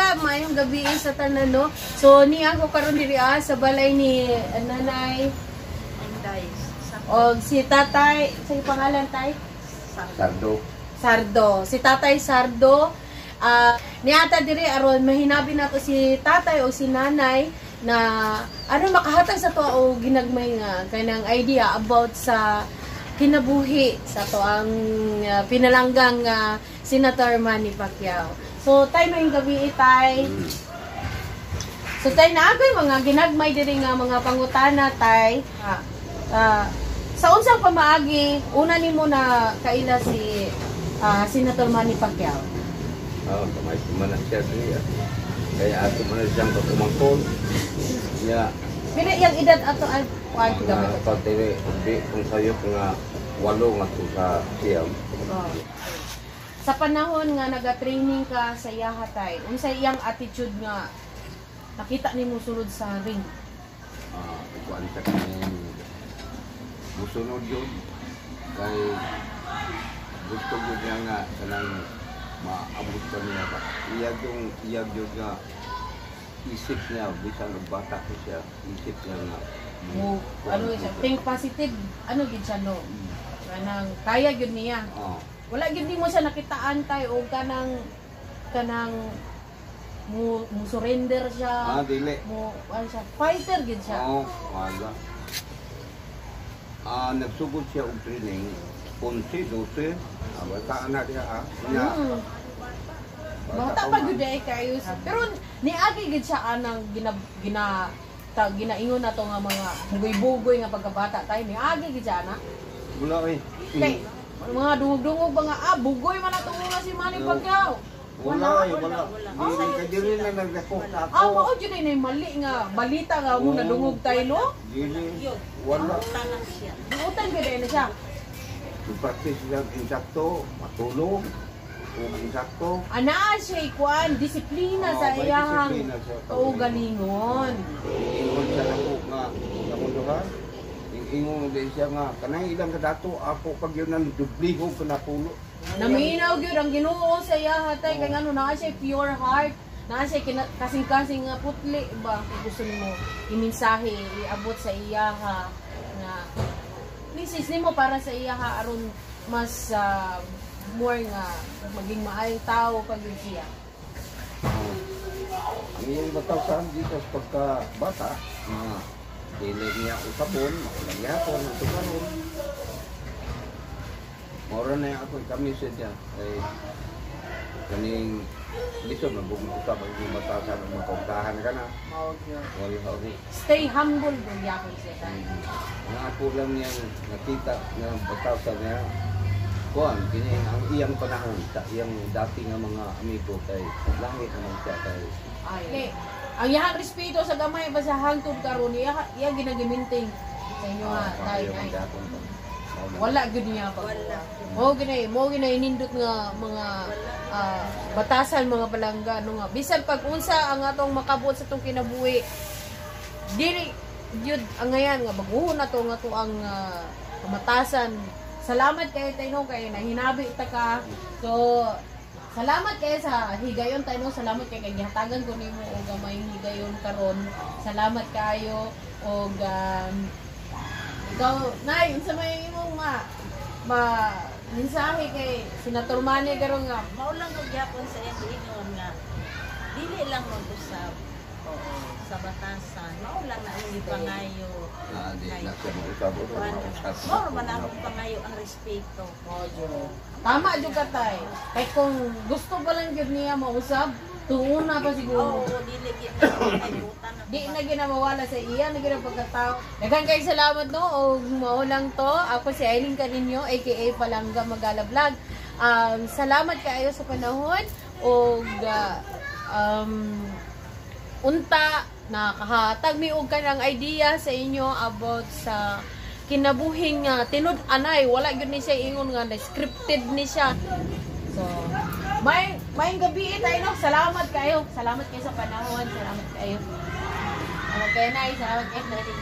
Bisaya, mayong gabi sa tanan, no? So, ni ako karon diri sa balay ni nanay. O si tatay, sa pangalan tay? Sardo. Si tatay Sardo. Niata diri aron mahinabi nato si tatay o si nanay na makahatag sa to o ginagmay nga kanang idea about sa kinabuhi sa to ang pinalanggang Senator Manny Pacquiao. So, tay may gabi tay. So, tay naagoy mga ginagmay diri nga mga pangutana tay. Sa unsang pamaagi, una nimo na kaila si Senator Manny Pacquiao. Kamay kumanan siya siya. Kaya ato man siyang kumangkon. Ya. Pero yung edad ato ay kuan gamit. Patire, di kung sayo nga 8 nga sa siyam. Sa panahon nga naga-training ka sa Yahatay, unsa iyang attitude nga nakita nimo sulod sa ring? Kuan sa kanin musunod yun. Kay gusto ko niya nga kanang maabot pa niya ba. Iyag yung nga isip niya, bisan bata ko siya, isip niya nga. Siya, think positive, gid siya no? Kanang kaya gid niya. Wala gid mo siya nakitaan tay o kanang mo surrender siya. Dili. Siya fighter gid siya. Wala. Nagsugod siya og training 11, 12. Bata na diya Bata pa gud ay kayo. Pero niagi gid siya anang ginaingon na to nga mga bugoy-bugoy nga pagkabata tay niagi gid siya ana. Wala Kay mga dungog-dungog ba nga bugoy man ato nga si Manny Pacquiao. Wala. Dili na nagdako sa ako. Mao jud ni mali nga balita nga mo nadungog tayo no? Dili. Wala. Utan gid na siya. Practice lang insakto, matulog, insakto. Siya kuan disiplina sa iyang kaugalingon. Ingon siya ako nga sa munduhan. Ingon din siya nga kanang ilang kadato ako pag yun nang dubliho ko na pulo. Naminaw gyud ang Ginoo sa iya hatay kay ngano naa siya pure heart. Naa siya kasing-kasing nga putli ba kung gusto nimo imensahe iabot sa iya nga message nimo para sa iya aron mas more nga maging maayong tao pag siya. Ang iyong batasan dito sa pagkabata, dili niya usabon, makulang niya ako ng tukaron. Mora na ako kami siya kay kaning liso na bumukta pag yung batasan ng magkautahan ka na. Wala. Stay humble do yakon siya. Ang ako lang niyang nakita ng batasan niya. Kuan, kini ang iyang panahon sa iyang dati nga mga amigo kay langit naman siya kay. Okay. Ang iyang respeto sa gamay ba sa hangtod karon iya ginagiminting sa inyo ha tay. Wala gud niya pa. Mo ginay nindot nga mga batasan mga palangga nga bisan pag unsa ang atong makabot sa tong kinabuhi. Dili jud ang ngayan nga baguhon na to nga to ang kamatasan. Salamat kayo tayo kay nahinabi ta ka. So salamat kayo sa higayon tayo. Salamat kayo kay gihatagan ko nimo og gamay higayon karon. Salamat kayo og ikaw nay unsa may imong mensahe kay Senator Manny karon nga mao lang og gyapon sa iyang giingon nga dili lang mag-usab sa batasan mao lang na ang ipangayo Di na siya mag-usab. mao man ang pangayo ang respeto. Tama jud ka tay. Kay kung gusto pa lang jud niya mausab, tuuna pa siguro. Dili Di na ginamawala sa iya, na ginapagkatao. Daghang kay salamat no, og mao lang to. Ako si Aileen Carinyo, aka Palangga Magala Vlog. Salamat kayo sa panahon og unta nakahatag mi og kanang idea sa inyo about sa kinabuhing tinud-anay. Wala gyud ni siya ingon nga scripted ni siya. So, may gabi tayo no. Salamat kayo sa panahon. Salamat kayo. Okay, nice. Salamat kayo.